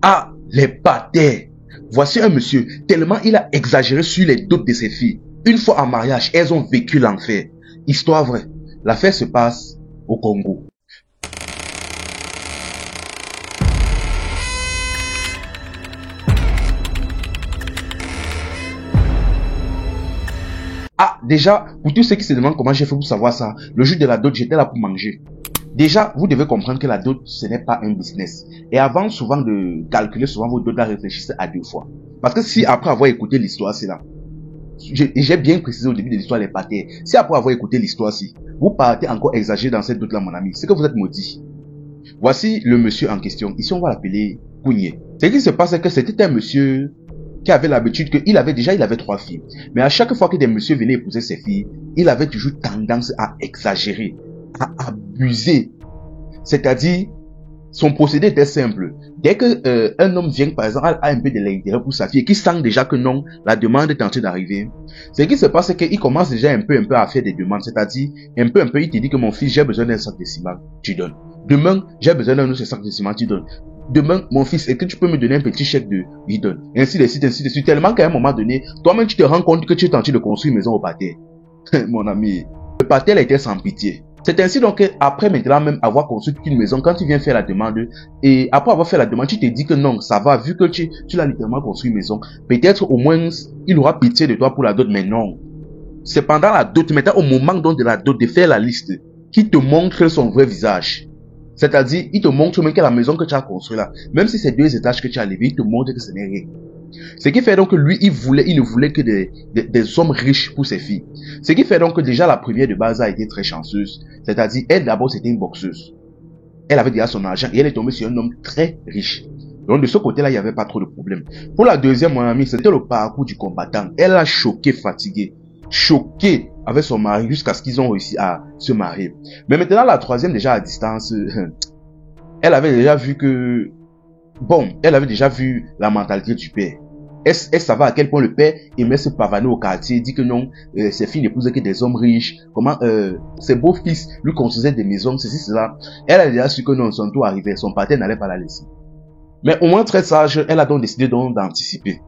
Ah, les bâtards. Voici un monsieur, tellement il a exagéré sur les doutes de ses filles. Une fois en mariage, elles ont vécu l'enfer. Histoire vraie. L'affaire se passe au Congo. Ah, déjà, pour tous ceux qui se demandent comment j'ai fait pour savoir ça, le jour de la dot, j'étais là pour manger. Déjà, vous devez comprendre que la dot, ce n'est pas un business. Et avant souvent de calculer souvent vos dots, réfléchissez à 2 fois. Parce que si après avoir écouté l'histoire, c'est là. J'ai bien précisé au début de l'histoire les pâtés. Si après avoir écouté l'histoire-ci, vous partez encore exagérer dans cette dot-là, mon ami, c'est que vous êtes maudit. Voici le monsieur en question. Ici, on va l'appeler Kougné. Ce qui se passe, c'est que c'était un monsieur qui avait l'habitude il avait 3 filles. Mais à chaque fois que des messieurs venaient épouser ses filles, il avait toujours tendance à exagérer, à abuser. C'est-à-dire, son procédé était simple. Dès que un homme vient, par exemple, a un peu de l'intérêt pour sa fille et qui sent déjà que non, la demande est en train d'arriver, ce qui se passe, c'est qu'il commence déjà un peu à faire des demandes. C'est-à-dire, un peu, il te dit que mon fils, j'ai besoin d'un sac de ciment, tu donnes. Demain, j'ai besoin d'un autre sac de ciment, tu donnes. Demain, mon fils, est-ce que tu peux me donner un petit chèque de lui donne. Ainsi de suite, tellement qu'à un moment donné, toi-même tu te rends compte que tu es en train de construire une maison au pâté. Mon ami, le pâté a été sans pitié. C'est ainsi donc qu'après maintenant même avoir construit une maison, quand tu viens faire la demande, et après avoir fait la demande, tu te dis que non, ça va, vu que tu l'as littéralement construit une maison, peut-être au moins il aura pitié de toi pour la dot, mais non. C'est pendant la dot, maintenant au moment donc de la dot, de faire la liste, qui te montre son vrai visage. C'est-à-dire, il te montre même que la maison que tu as construite là, même si c'est 2 étages que tu as levé, il te montre que ce n'est rien. Ce qui fait donc que lui, il ne voulait que des hommes riches pour ses filles. Ce qui fait donc que déjà la première de base a été très chanceuse. C'est-à-dire, elle d'abord c'était une boxeuse. Elle avait déjà son argent et elle est tombée sur un homme très riche. Donc de ce côté-là, il n'y avait pas trop de problème. Pour la deuxième, mon ami, c'était le parcours du combattant. Elle a choqué, fatigué, choqué avec son mari jusqu'à ce qu'ils ont réussi à se marier. Mais maintenant, la troisième, déjà à distance, elle avait déjà vu que, elle avait déjà vu la mentalité du père. Elle savait à quel point le père aimait se pavaner au quartier, dit que non, ses filles n'épousaient que des hommes riches, comment ses beaux-fils lui construisaient des maisons, ceci, cela. Elle a déjà su que non, son tour arrivait, son père n'allait pas la laisser. Mais au moins très sage, elle a donc décidé d'anticiper.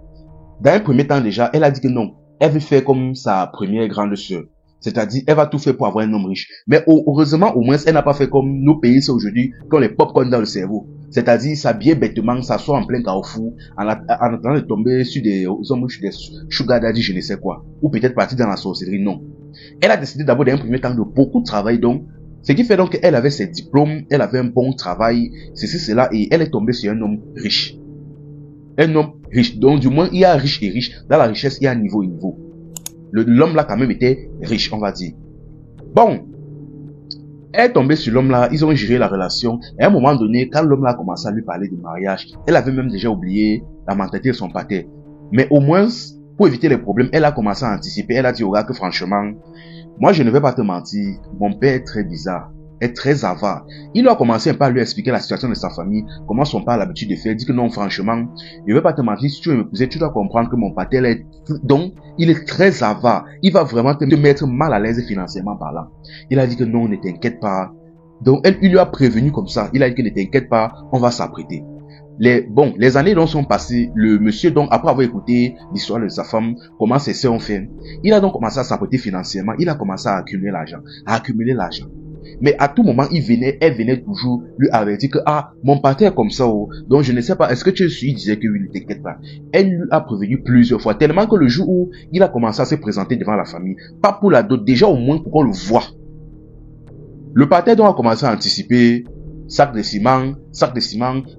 Dans un premier temps déjà, elle a dit que non, elle veut faire comme sa première grande sœur. C'est-à-dire, elle va tout faire pour avoir un homme riche. Mais heureusement, au moins, elle n'a pas fait comme nos pays, c'est aujourd'hui, quand les pop-corn dans le cerveau. C'est-à-dire, s'habiller bêtement, s'asseoir en plein carrefour, en attendant de tomber sur des hommes riches, des sugar daddy, je ne sais quoi. Ou peut-être partir dans la sorcellerie, non. Elle a décidé d'abord, dans un premier temps, de beaucoup travailler, donc, ce qui fait donc qu'elle avait ses diplômes, elle avait un bon travail, ceci, cela, et elle est tombée sur un homme riche. Un homme riche. Donc, du moins, il y a riche et riche. Dans la richesse, il y a niveau et niveau. L'homme là, quand même, était riche, on va dire. Bon. Elle est tombée sur l'homme là, ils ont géré la relation. Et à un moment donné, quand l'homme là a commencé à lui parler de mariage, elle avait même déjà oublié la mentalité de son pâté. Mais au moins, pour éviter les problèmes, elle a commencé à anticiper. Elle a dit au gars que franchement, moi je ne vais pas te mentir, mon père est très bizarre, est très avare. Il a commencé un peu à lui expliquer la situation de sa famille, comment son père a l'habitude de faire. Il dit que non, franchement, je ne vais pas te mentir, si tu veux m'épouser, tu dois comprendre que mon père est... Donc, il est très avare. Il va vraiment te mettre mal à l'aise financièrement parlant. Il a dit que non, ne t'inquiète pas. Donc, il lui a prévenu comme ça. Il a dit que ne t'inquiète pas, on va s'apprêter. Les années donc sont passées, le monsieur donc, après avoir écouté l'histoire de sa femme, comment ses sœurs ont fait, il a donc commencé à s'apprêter financièrement, il a commencé à accumuler l'argent. Mais à tout moment, elle venait toujours lui avertir que, ah, mon père est comme ça, oh. Donc je ne sais pas, est-ce que tu suis, il disait que oui, ne t'inquiète pas. Elle lui a prévenu plusieurs fois, tellement que le jour où il a commencé à se présenter devant la famille, pas pour la dot, déjà au moins pour qu'on le voit. Le père donc a commencé à anticiper, sac de ciment,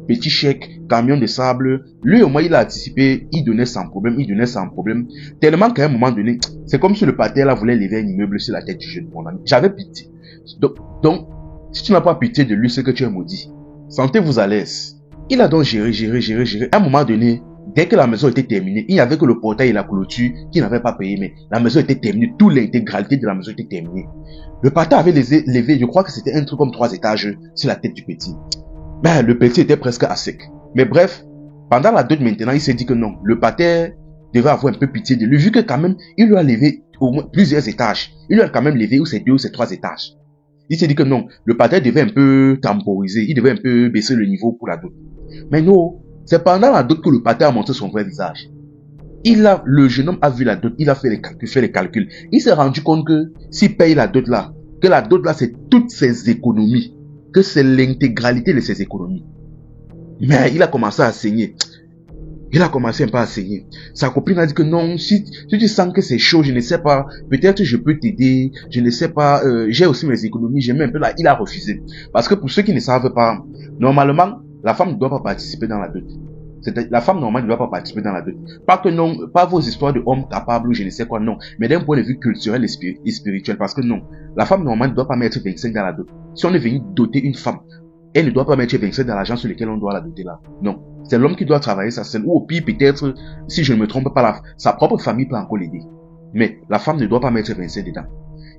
petit chèque, camion de sable. Lui au moins il a anticipé, il donnait sans problème, tellement qu'à un moment donné, c'est comme si le père là voulait lever un immeuble sur la tête du jeune, mon ami. J'avais pitié. Donc, si tu n'as pas pitié de lui, c'est que tu es maudit. Sentez-vous à l'aise. Il a donc géré. À un moment donné, dès que la maison était terminée, il n'y avait que le portail et la clôture qui n'avaient pas payé, mais la maison était terminée, toute l'intégralité de la maison était terminée. Le pâté avait levé, je crois que c'était un truc comme 3 étages sur la tête du petit. Ben, le petit était presque à sec. Mais bref, pendant la dot maintenant, il s'est dit que non, le pâté devait avoir un peu pitié de lui, vu que quand même, il lui a levé au moins plusieurs étages. Il lui a quand même levé ou c'est 2 ou c'est 3 étages. Il s'est dit que non, le pâté devait un peu temporiser, il devait un peu baisser le niveau pour la dot. Mais non, C'est pendant la dot que le pater a montré son vrai visage. Le jeune homme a vu la dot, il a fait les calculs. Il s'est rendu compte que s'il paye la dot là, que la dot là c'est toutes ses économies, que c'est l'intégralité de ses économies. Mais il a commencé à saigner. Il a commencé un peu à saigner. Sa copine a dit que non, si tu sens que c'est chaud, je ne sais pas, peut-être je peux t'aider, je ne sais pas, j'ai aussi mes économies, j'ai mis un peu là. Il a refusé. Parce que pour ceux qui ne savent pas, normalement, la femme ne doit pas participer dans la dot. La femme normalement ne doit pas participer dans la dot. Pas que non, pas vos histoires de hommes capables ou je ne sais quoi, non. Mais d'un point de vue culturel et spirituel, parce que non, la femme normalement ne doit pas mettre 25 dans la dot. Si on est venu doter une femme, elle ne doit pas mettre 25 dans l'argent sur lequel on doit la doter là. Non. C'est l'homme qui doit travailler sa scène. Ou au pire, peut-être, si je ne me trompe pas, sa propre famille peut encore l'aider. Mais la femme ne doit pas mettre 25 dedans.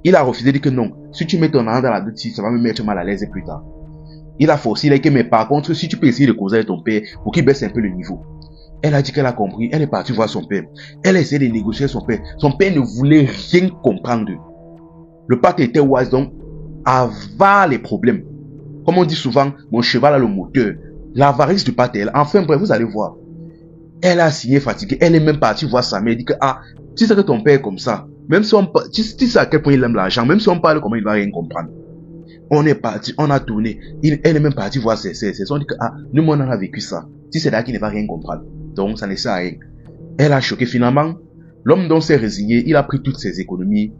Il a refusé, dit que non. Si tu mets ton argent dans la dot, ça va me mettre mal à l'aise plus tard. Il a forcé, il a dit que, mais par contre, si tu peux essayer de causer avec ton père pour qu'il baisse un peu le niveau. Elle a dit qu'elle a compris. Elle est partie voir son père. Elle a essayé de négocier avec son père. Son père ne voulait rien comprendre. Le pâtre était wise, donc, avare les problèmes. Comme on dit souvent, mon cheval a le moteur. L'avarice du pâtre, enfin bref, vous allez voir. Elle a signé fatiguée. Elle est même partie voir sa mère. Elle dit que, tu sais que ton père est comme ça. Même si tu sais à quel point il aime l'argent. Même si on parle comment il va rien comprendre. On est parti, on a tourné. Elle est même partie voir ses sœurs. On dit que, nous, on a vécu ça. Si c'est là qu'il ne va rien comprendre. Donc, ça ne sert à rien. Elle a choqué finalement. L'homme donc s'est résigné. Il a pris toutes ses économies,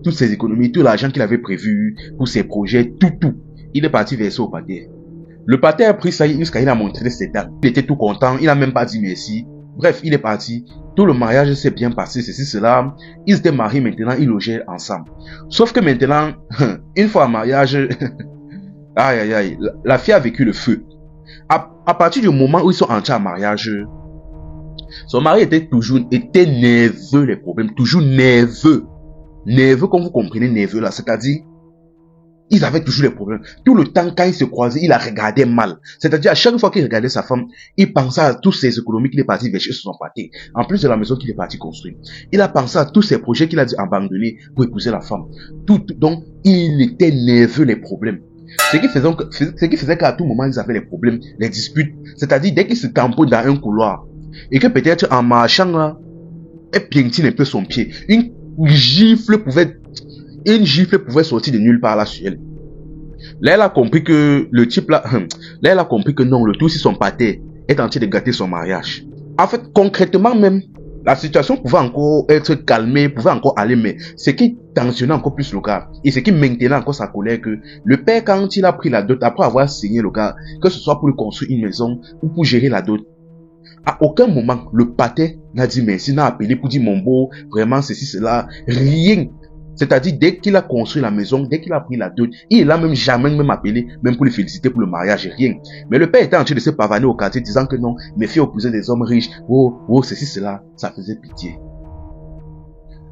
tout l'argent qu'il avait prévu pour ses projets, tout. Il est parti verser au pater. Le pater a pris ça jusqu'à il a montré ses dents. Il était tout content. Il a même pas dit merci. Bref, il est parti. Tout le mariage s'est bien passé, ceci, cela. Ils étaient mariés maintenant, ils logeaient ensemble. Sauf que maintenant, une fois en mariage, aïe, la fille a vécu le feu. À partir du moment où ils sont entrés en mariage, son mari était nerveux, les problèmes, toujours nerveux. Nerveux, comme vous comprenez, nerveux là, c'est-à-dire, ils avaient toujours les problèmes. Tout le temps, quand ils se croisaient, il la regardait mal. C'est-à-dire, à chaque fois qu'il regardait sa femme, il pensait à tous ses économies qu'il est parti verser sur son pâté. En plus de la maison qu'il est parti construire. Il a pensé à tous ses projets qu'il a dû abandonner pour épouser la femme. Donc, il était nerveux, les problèmes. Ce qui faisait qu'à tout moment, ils avaient les problèmes, les disputes. C'est-à-dire, dès qu'ils se tamponnent dans un couloir, et que peut-être en marchant là, elle piétine un peu son pied. Une gifle pouvait sortir de nulle part là sur elle. Là, elle a compris que le type là, elle a compris que non, le tout si son pâté est en train de gâter son mariage. En fait, concrètement même, la situation pouvait encore être calmée, pouvait encore aller, mais ce qui tensionnait encore plus le gars, et ce qui maintenait encore sa colère, que le père, quand il a pris la dot, après avoir signé le gars, que ce soit pour lui construire une maison ou pour gérer la dot, à aucun moment, le pâté n'a dit merci, n'a appelé pour dire mon beau, vraiment ceci, cela, rien. C'est-à-dire, dès qu'il a construit la maison, dès qu'il a pris la dot, il n'a même jamais appelé, même pour le féliciter pour le mariage, rien. Mais le père était en train de se pavaner au quartier, disant que non, mes filles épousaient des hommes riches, ceci, cela, ça faisait pitié.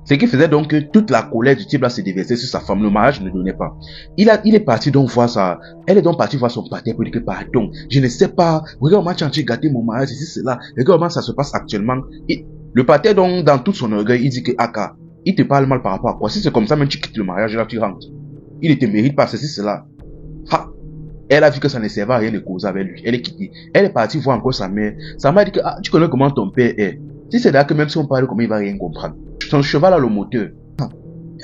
Ce qui faisait donc que toute la colère du type là se déversait sur sa femme. Le mariage ne donnait pas. Il est parti donc voir elle est donc partie voir son pâté pour dire que pardon, je ne sais pas, regarde comment tu as gâté mon mariage, ceci, cela, regarde comment ça se passe actuellement. Et le pâté donc, dans tout son orgueil, il dit que Aka, il te parle mal par rapport à quoi? Si c'est comme ça, même tu quittes le mariage, là tu rentres. Il ne te mérite pas ceci, cela. Elle a vu que ça ne servait à rien de causer avec lui. Elle est quittée. Elle est partie voir encore sa mère. Sa mère dit que, tu connais comment ton père est. Si c'est là que même si on parle comment il va rien comprendre. Son cheval a le moteur.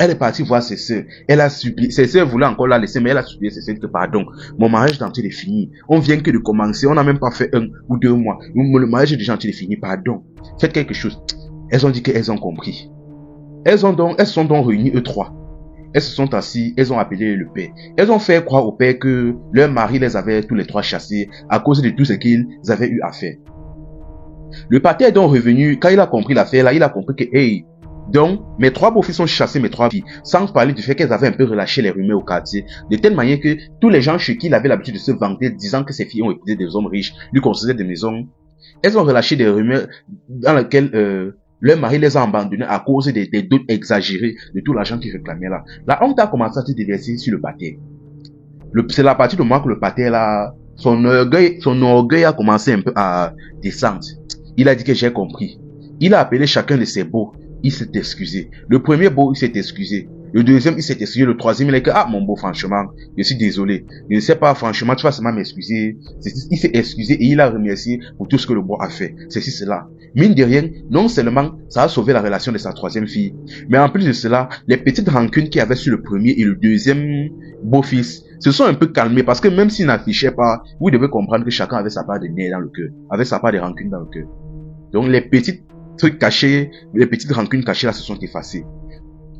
Elle est partie voir ses sœurs. Elle a supplié. Ses sœurs voulaient encore la laisser, mais elle a supplié ses sœurs que pardon. Mon mariage est en train de finir. On vient que de commencer. On n'a même pas fait 1 ou 2 mois. Le mariage est déjà en train de finir. Pardon. Faites quelque chose. Elles ont dit qu'elles ont compris. Elles sont donc réunies, eux 3. Elles se sont assises, elles ont appelé le père. Elles ont fait croire au père que leur mari les avait tous les 3 chassés à cause de tout ce qu'ils avaient eu à faire. Le pâté est donc revenu, quand il a compris l'affaire là, il a compris que, donc, mes 3 beaux-fils ont chassé mes 3 filles, sans parler du fait qu'elles avaient un peu relâché les rumeurs au quartier, de telle manière que tous les gens chez qui il avait l'habitude de se vanter, disant que ses filles ont épousé des hommes riches, lui construisaient des maisons, elles ont relâché des rumeurs dans lesquelles, leur mari les a abandonnés à cause des doutes exagérés de tout l'argent qu'ils réclamaient là. La honte a commencé à se déverser sur le pâté. C'est la partie du moment que le pâté là, son orgueil a commencé un peu à descendre. Il a dit que j'ai compris. Il a appelé chacun de ses beaux. Il s'est excusé. Le premier beau, il s'est excusé. Le deuxième, il s'est excusé. Le troisième, il a dit, ah, mon beau, franchement, je suis désolé. Je ne sais pas, franchement, tu vas seulement m'excuser. Il s'est excusé et il a remercié pour tout ce que le beau a fait. C'est cela. Mine de rien, non seulement ça a sauvé la relation de sa troisième fille, mais en plus de cela, les petites rancunes qu'il y avait sur le premier et le deuxième beau-fils se sont un peu calmées parce que même s'ils n'affichaient pas, vous devez comprendre que chacun avait sa part de nez dans le cœur, avait sa part de rancune dans le cœur. Donc les petits trucs cachés, les petites rancunes cachées là se sont effacées.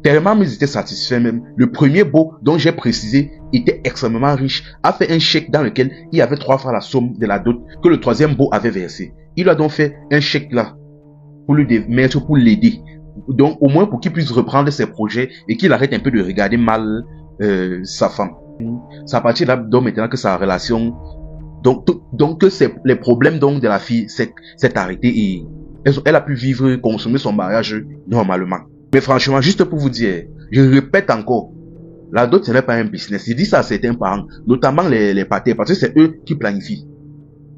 Tellement ils étaient satisfaits même. Le premier beau dont j'ai précisé était extrêmement riche, a fait un chèque dans lequel il y avait 3 fois la somme de la dot que le troisième beau avait versé. Il a donc fait un chèque là pour lui mettre, pour l'aider. Donc au moins pour qu'il puisse reprendre ses projets et qu'il arrête un peu de regarder mal sa femme. C'est à partir de là donc maintenant que sa relation, donc que les problèmes donc de la fille s'est arrêté et elle a pu vivre, consommer son mariage normalement. Mais franchement, juste pour vous dire, je répète encore, la dot ce n'est pas un business. Je dis ça à certains parents, notamment les pater, parce que c'est eux qui planifient.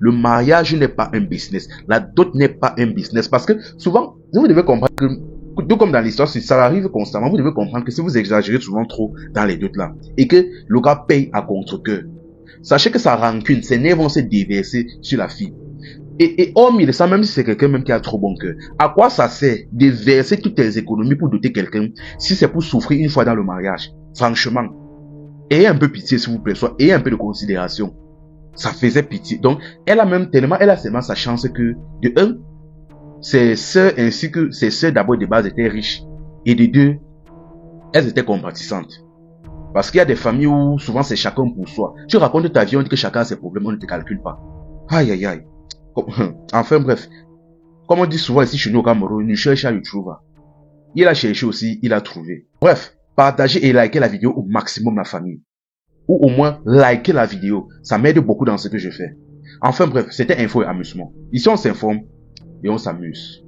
Le mariage n'est pas un business. La dot n'est pas un business. Parce que souvent, vous devez comprendre que, tout comme dans l'histoire, si ça arrive constamment, vous devez comprendre que si vous exagérez souvent trop dans les dots là, et que le gars paye à contre-cœur, sachez que sa rancune, ses nerfs vont se déverser sur la fille. Et hormis de ça, même si c'est quelqu'un même qui a trop bon cœur, à quoi ça sert de verser toutes tes économies pour doter quelqu'un si c'est pour souffrir une fois dans le mariage? Franchement, ayez un peu pitié s'il vous plaît, soit ayez un peu de considération. Ça faisait pitié. Donc, elle a seulement sa chance que, de un, ses sœurs ainsi que ses sœurs d'abord de base étaient riches. Et de deux, elles étaient compatissantes. Parce qu'il y a des familles où souvent c'est chacun pour soi. Tu racontes ta vie, on dit que chacun a ses problèmes, on ne te calcule pas. Aïe aïe aïe. Enfin bref, comme on dit souvent ici chez nous au Cameroun, il cherche à le trouver. Il a cherché aussi, il a trouvé. Bref, partagez et likez la vidéo au maximum la famille. Ou au moins likez la vidéo, ça m'aide beaucoup dans ce que je fais. Enfin bref, c'était info et amusement. Ici on s'informe et on s'amuse.